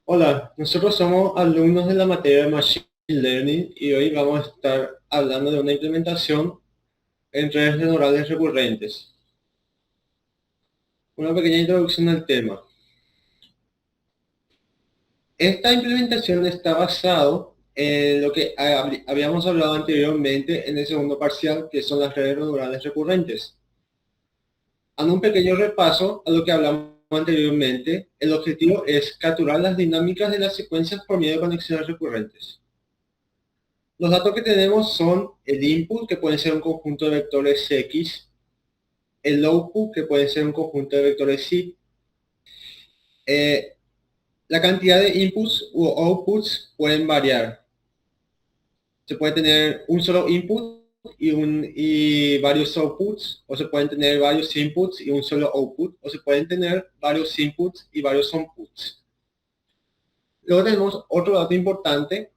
Hola, nosotros somos alumnos de la materia de Machine Learning y hoy vamos a estar hablando de una implementación en redes neurales recurrentes. Una pequeña introducción al tema. Esta implementación está basado en lo que habíamos hablado anteriormente en el segundo parcial, que son las redes neurales recurrentes. Dando un pequeño repaso a lo que hablamos anteriormente, el objetivo es capturar las dinámicas de las secuencias por medio de conexiones recurrentes. Los datos que tenemos son el input, que puede ser un conjunto de vectores X, el output, que puede ser un conjunto de vectores Y. Eh, la cantidad de inputs u outputs pueden variar. Se puede tener un solo input y varios outputs, o se pueden tener varios inputs y un solo output, o se pueden tener varios inputs y varios outputs. Luego tenemos otro dato importante,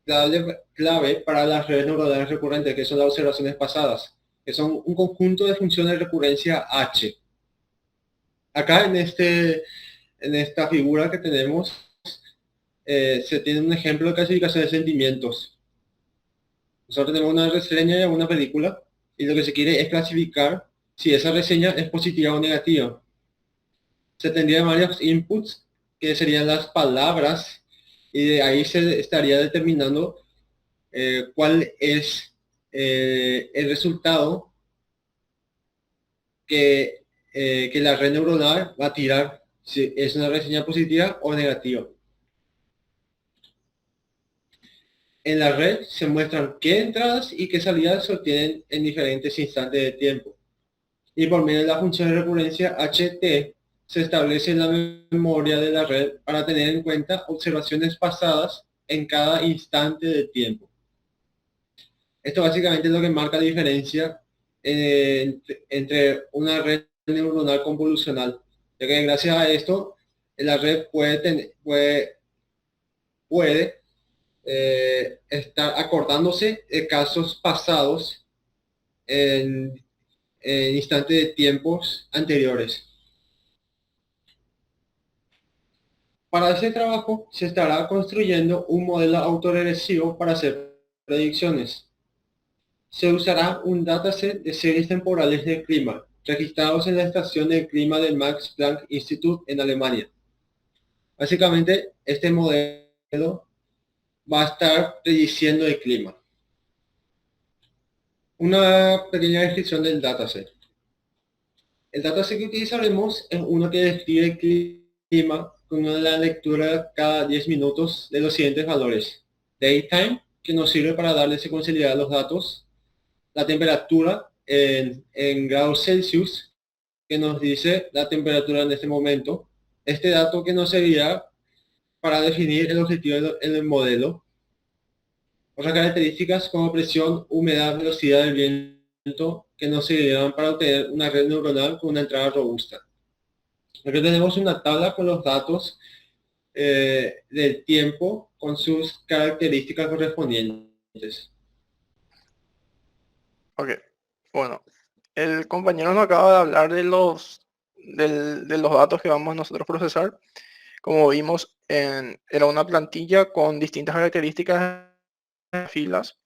clave para las redes neuronales recurrentes, que son las observaciones pasadas, que son un conjunto de funciones de recurrencia H. Acá en esta figura que tenemos, se tiene un ejemplo de clasificación de sentimientos. Nosotros tenemos una reseña y una película, y lo que se quiere es clasificar si esa reseña es positiva o negativa. Se tendrían varios inputs, que serían las palabras, y de ahí se estaría determinando cuál es el resultado que la red neuronal va a tirar, si es una reseña positiva o negativa. En la red se muestran qué entradas y qué salidas se obtienen en diferentes instantes de tiempo. Y por medio de la función de recurrencia HT se establece la memoria de la red para tener en cuenta observaciones pasadas en cada instante de tiempo. Esto básicamente es lo que marca la diferencia entre una red neuronal convolucional, ya que gracias a esto la red puede estar acordándose de casos pasados en, en instantes de tiempos anteriores. Para ese trabajo se estará construyendo un modelo autoregresivo para hacer predicciones. Se usará un dataset de series temporales de clima, registrados en la estación de clima del Max Planck Institute en Alemania. Básicamente, este modelo va a estar prediciendo el clima. Una pequeña descripción del dataset. El dataset que utilizaremos es uno que describe el clima con una lectura cada 10 minutos de los siguientes valores. Daytime, que nos sirve para darle secuencialidad a los datos. La temperatura en grados Celsius, que nos dice la temperatura en este momento. Este dato que nos servirá para definir el objetivo en el modelo. Otras características como presión, humedad, velocidad del viento, que nos servirán para obtener una red neuronal con una entrada robusta. Aquí tenemos una tabla con los datos del tiempo con sus características correspondientes. Ok, bueno, el compañero nos acaba de hablar de de los datos que vamos nosotros a procesar. Como vimos, era una plantilla con distintas características en filas,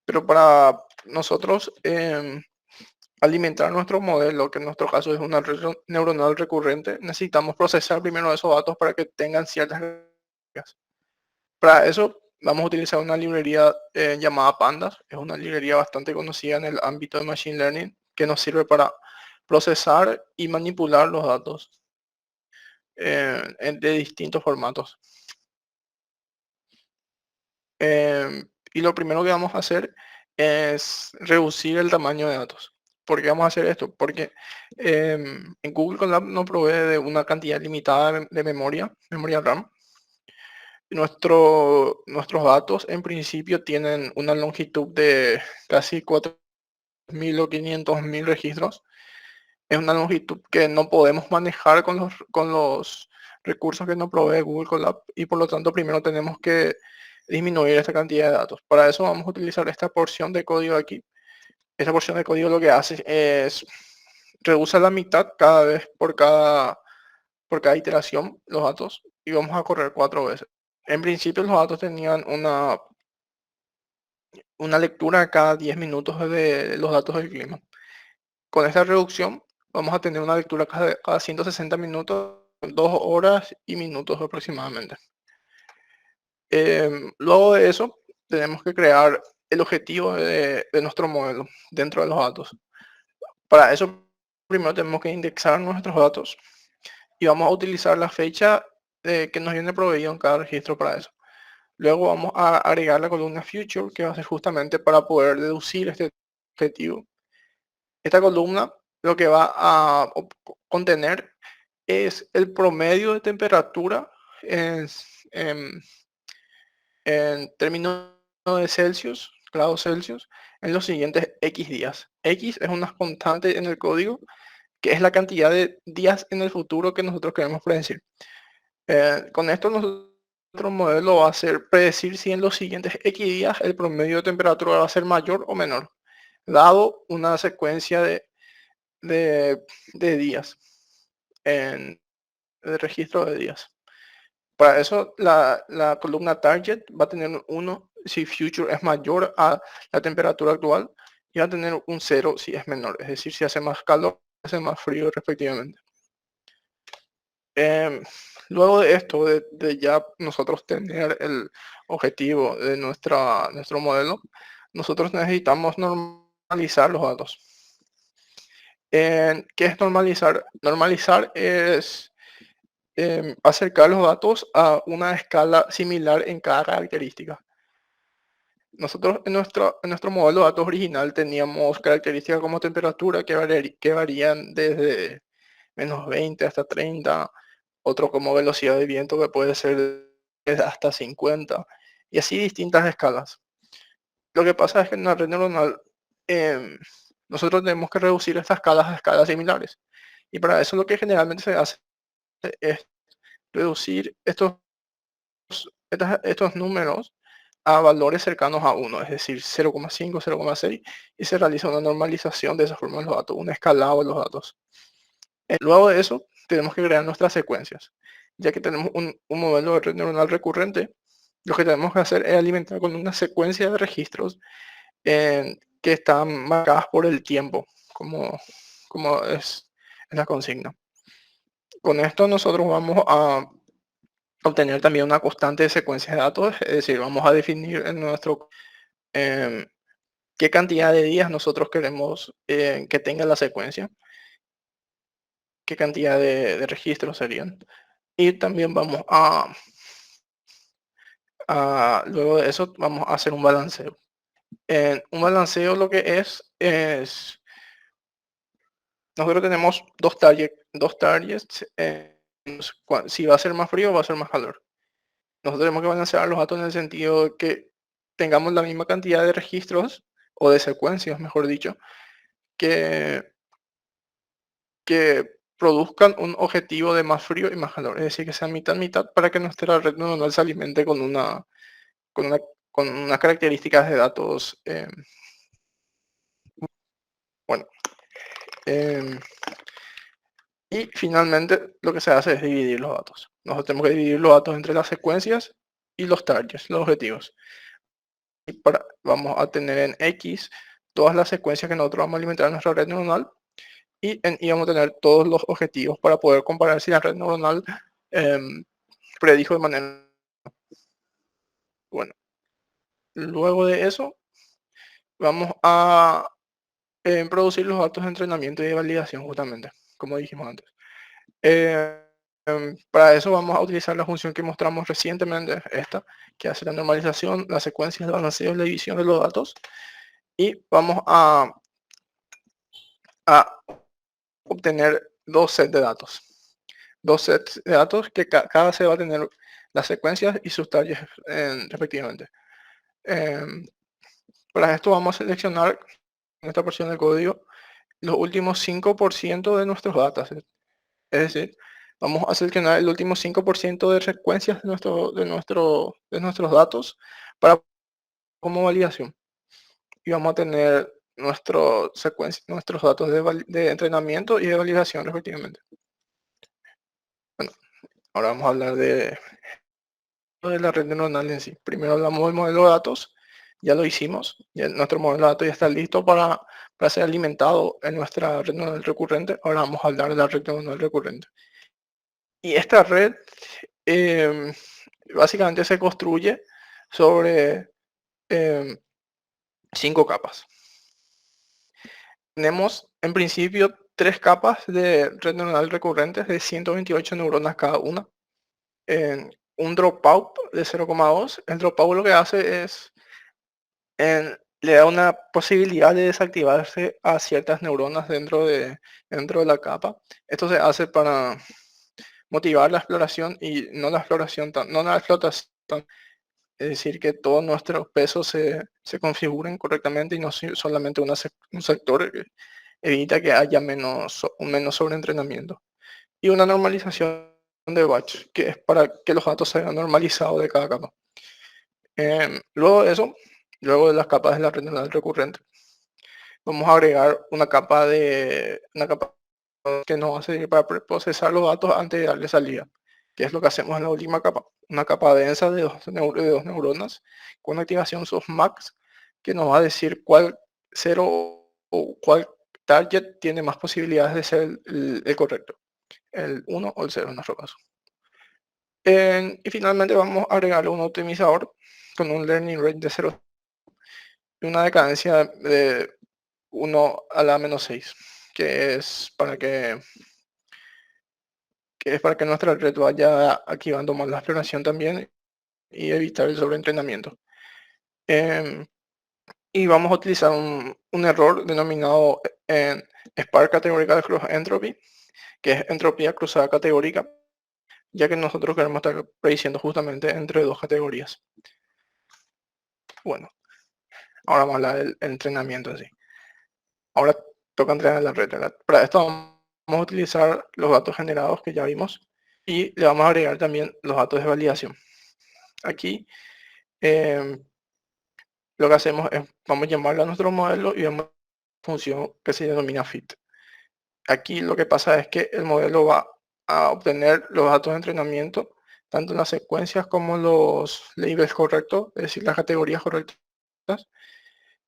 pero para nosotros alimentar nuestro modelo, que en nuestro caso es una red neuronal recurrente, necesitamos procesar primero esos datos para que tengan ciertas características. Para eso vamos a utilizar una librería llamada Pandas. Es una librería bastante conocida en el ámbito de Machine Learning que nos sirve para procesar y manipular los datos de distintos formatos. Y lo primero que vamos a hacer es reducir el tamaño de datos. ¿Por qué vamos a hacer esto? Porque en Google Colab nos provee de una cantidad limitada de memoria RAM. Nuestros datos en principio tienen una longitud de casi 4.000 o 500.000 registros. Es una longitud que no podemos manejar con los recursos que nos provee Google Colab y por lo tanto primero tenemos que disminuir esta cantidad de datos. Para eso vamos a utilizar esta porción de código aquí. Esta porción de código lo que hace es reduce a la mitad cada vez por cada iteración los datos. y vamos a correr 4 veces. En principio los datos tenían una lectura cada 10 minutos de los datos del clima. Con esta reducción vamos a tener una lectura cada 160 minutos, 2 horas y minutos aproximadamente. Luego de eso, tenemos que crear el objetivo de nuestro modelo dentro de los datos. Para eso, primero tenemos que indexar nuestros datos y vamos a utilizar la fecha que nos viene proveído en cada registro para eso. Luego vamos a agregar la columna Future, que va a ser justamente para poder deducir este objetivo. Esta columna lo que va a contener es el promedio de temperatura en, en- en términos de Celsius, grados Celsius, en los siguientes X días. X es una constante en el código, que es la cantidad de días en el futuro que nosotros queremos predecir. Con esto nuestro modelo va a ser predecir si en los siguientes X días el promedio de temperatura va a ser mayor o menor, dado una secuencia de días, en el registro de días. Para eso la columna target va a tener un 1 si future es mayor a la temperatura actual y va a tener un 0 si es menor, es decir, si hace más calor, hace más frío respectivamente. Luego de esto, de ya nosotros tener el objetivo de nuestro modelo, nosotros necesitamos normalizar los datos. ¿Qué es normalizar? Normalizar es acercar los datos a una escala similar en cada característica. Nosotros en nuestro modelo de datos original teníamos características como temperatura que varían desde -20 hasta 30, otro como velocidad de viento que puede ser hasta 50, y así distintas escalas. Lo que pasa es que en una red neuronal em, nosotros tenemos que reducir estas escalas a escalas similares. Y para eso lo que generalmente se hace es reducir estos números a valores cercanos a 1, es decir, 0,5, 0,6, y se realiza una normalización de esa forma de los datos, un escalado de los datos. Luego de eso, tenemos que crear nuestras secuencias. Ya que tenemos un modelo de red neuronal recurrente, lo que tenemos que hacer es alimentar con una secuencia de registros que están marcadas por el tiempo, como es la consigna. Con esto nosotros vamos a obtener también una constante de secuencia de datos, es decir, vamos a definir en nuestro qué cantidad de días nosotros queremos que tenga la secuencia, qué cantidad de registros serían. Y también vamos luego de eso, vamos a hacer un balanceo. Un balanceo lo que nosotros tenemos dos targets, si va a ser más frío o va a ser más calor. Nosotros tenemos que balancear los datos en el sentido de que tengamos la misma cantidad de registros o de secuencias, mejor dicho, que, que produzcan un objetivo de más frío y más calor. Es decir, que sea mitad mitad para que nuestra red neuronal se alimente con una, con unas características de datos. Bueno, em, y finalmente lo que se hace es dividir los datos. Nosotros tenemos que dividir los datos entre las secuencias y los targets, los objetivos. Y vamos a tener en X todas las secuencias que nosotros vamos a alimentar en nuestra red neuronal y en Y vamos a tener todos los objetivos para poder comparar si la red neuronal em, predijo de manera... Bueno, luego de eso vamos a producir los datos de entrenamiento y de validación justamente, como dijimos antes. Para eso vamos a utilizar la función que mostramos recientemente, esta, que hace la normalización, las secuencias de balanceo y la división de los datos. Y vamos a obtener dos sets de datos. Dos sets de datos que cada set va a tener las secuencias y sus targets respectivamente. Para esto vamos a seleccionar en esta porción del código los últimos 5% de nuestros datasets. Es decir, vamos a seleccionar el último 5% de secuencias de nuestros datos para como validación. Y vamos a tener nuestros datos de entrenamiento y de validación respectivamente. Bueno, Ahora vamos a hablar de la red neuronal en sí. Primero hablamos del modelo de datos, ya lo hicimos, ya nuestro modelo de datos ya está listo para ser alimentado en nuestra red neuronal recurrente. Ahora vamos a hablar de la red neuronal recurrente. Y esta red básicamente se construye sobre 5 capas. Tenemos en principio 3 capas de red neuronal recurrentes de 128 neuronas cada una. Un dropout de 0,2. El dropout lo que hace es le da una posibilidad de desactivarse a ciertas neuronas dentro de la capa. Esto se hace para motivar la exploración y no la exploración, no la explotación. Es decir, que todos nuestros pesos se configuren correctamente y no solamente un sector que evita que haya un menos sobreentrenamiento. Y una normalización de batch, que es para que los datos se hayan normalizado de cada capa. Luego de eso, luego de las capas de la red neuronal recurrente, vamos a agregar una capa que nos va a servir para procesar los datos antes de darle salida, que es lo que hacemos en la última capa. Una capa densa de dos neuronas con activación softmax que nos va a decir cuál cero o cuál target tiene más posibilidades de ser el correcto, el 1 o el 0 en nuestro caso. Y finalmente vamos a agregarle un optimizador con un learning rate de 0 y una decadencia de 1 a la menos 6, que es para que nuestra red vaya activando más la exploración también y evitar el sobreentrenamiento. Y vamos a utilizar un error denominado Sparse Categorical Cross Entropy, que es entropía cruzada categórica, ya que nosotros queremos estar prediciendo justamente entre dos categorías. Bueno, ahora vamos a hablar del entrenamiento en sí. Ahora toca entrenar la red, ¿verdad? Para esto vamos a utilizar los datos generados que ya vimos y le vamos a agregar también los datos de validación. Aquí lo que hacemos es, vamos a llamarle a nuestro modelo y vamos a una función que se denomina fit. Aquí lo que pasa es que el modelo va a obtener los datos de entrenamiento, tanto en las secuencias como los labels correctos, es decir, las categorías correctas.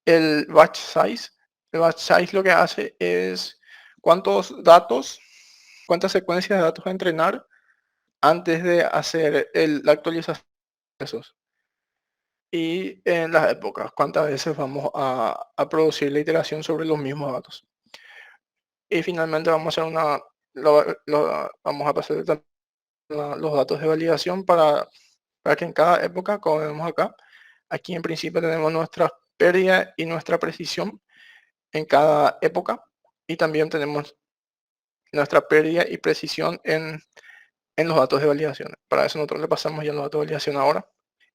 El batch size. El batch size lo que hace es cuántas secuencias de datos a entrenar antes de hacer la actualización de esos. Y en las épocas, cuántas veces vamos a producir la iteración sobre los mismos datos. Y finalmente vamos a hacer vamos a pasar los datos de validación para que en cada época, como vemos acá, aquí en principio tenemos nuestra pérdida y nuestra precisión en cada época, y también tenemos nuestra pérdida y precisión en los datos de validación. Para eso nosotros le pasamos ya los datos de validación ahora.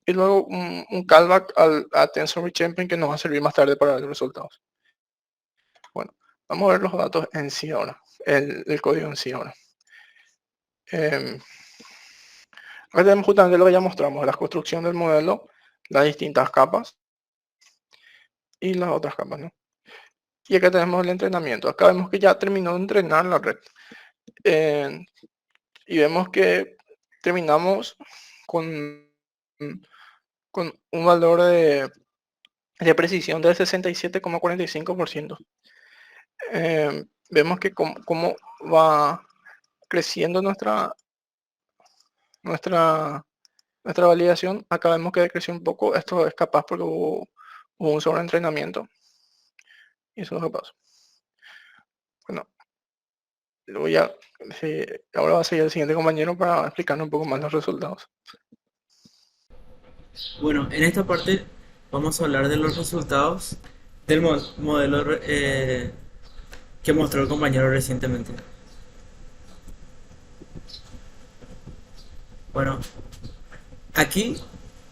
Y luego un callback a Tensor Rechamping que nos va a servir más tarde para ver los resultados. Bueno, vamos a ver los datos en sí ahora, el código en sí ahora. Acá tenemos justamente lo que ya mostramos, la construcción del modelo, las distintas capas y las otras capas, ¿no? Y acá tenemos el entrenamiento. Acá vemos que ya terminó de entrenar la red. Y vemos que terminamos con un valor de precisión del 67,45%. Vemos que cómo va creciendo nuestra validación. Acá vemos que decreció un poco. Esto es capaz porque hubo un sobreentrenamiento. Y eso es lo que pasó. Bueno, ahora va a seguir el siguiente compañero para explicarnos un poco más los resultados. Bueno, en esta parte vamos a hablar de los resultados del modelo que mostró el compañero recientemente. Bueno, aquí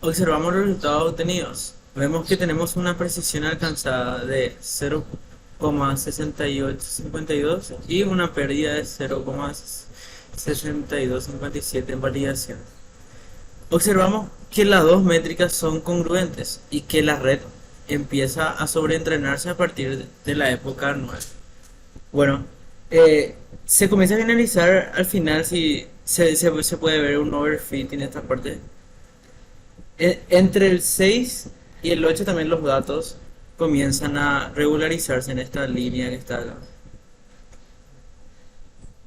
observamos los resultados obtenidos. Vemos que tenemos una precisión alcanzada de 0,6852 y una pérdida de 0,6257 en validación. Observamos que las dos métricas son congruentes y que la red empieza a sobreentrenarse a partir de la época 9. Bueno, Se comienza a finalizar al final si se puede ver un overfit en esta parte. Entre el 6 y el 8 también los datos comienzan a regularizarse en esta línea que está acá.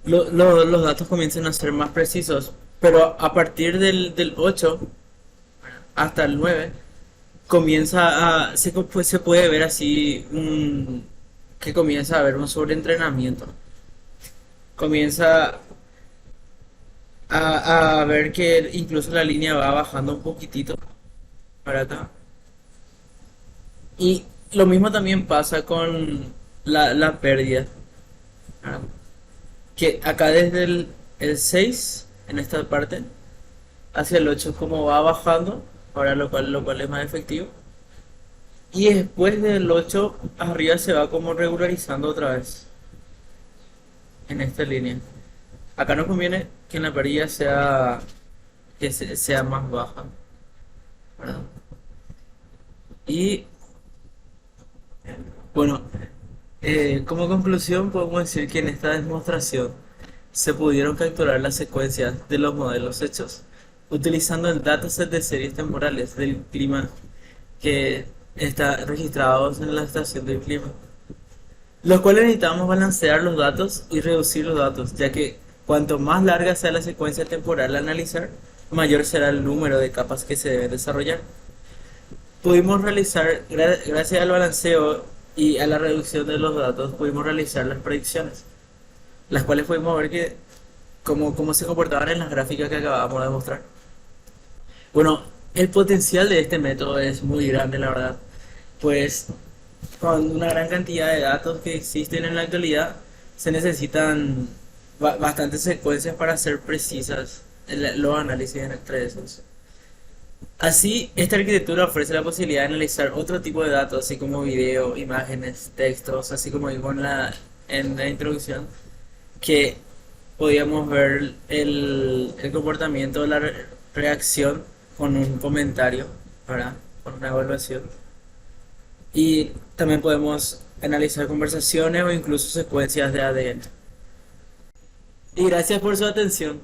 Los datos comienzan a ser más precisos, pero a partir del 8 hasta el 9 pues, se puede ver así que comienza a haber un sobreentrenamiento. Comienza a ver que incluso la línea va bajando un poquitito para acá. Y lo mismo también pasa con la pérdida. ¿Verdad? Que acá desde el 6 en esta parte, hacia el 8 como va bajando, ahora lo cual es más efectivo. Y después del 8 arriba se va como regularizando otra vez en esta línea. Acá nos conviene que la pérdida sea más baja, ¿verdad? Y bueno, como conclusión podemos decir que en esta demostración se pudieron capturar las secuencias de los modelos hechos utilizando el dataset de series temporales del clima que está registrados en la estación del clima, los cuales necesitamos balancear los datos y reducir los datos, ya que cuanto más larga sea la secuencia temporal a analizar, mayor será el número de capas que se deben desarrollar. Pudimos realizar, gracias al balanceo y a la reducción de los datos, pudimos realizar las predicciones, las cuales pudimos ver que cómo se comportaban en las gráficas que acabamos de mostrar. Bueno, el potencial de este método es muy grande, la verdad, pues con una gran cantidad de datos que existen en la actualidad, se necesitan bastantes secuencias para ser precisas los análisis entre esos. Así, esta arquitectura ofrece la posibilidad de analizar otro tipo de datos, así como video, imágenes, textos, así como vimos en la introducción, que podíamos ver el comportamiento de la reacción con un comentario, ¿verdad? Con una evaluación. Y también podemos analizar conversaciones o incluso secuencias de ADN. Y gracias por su atención.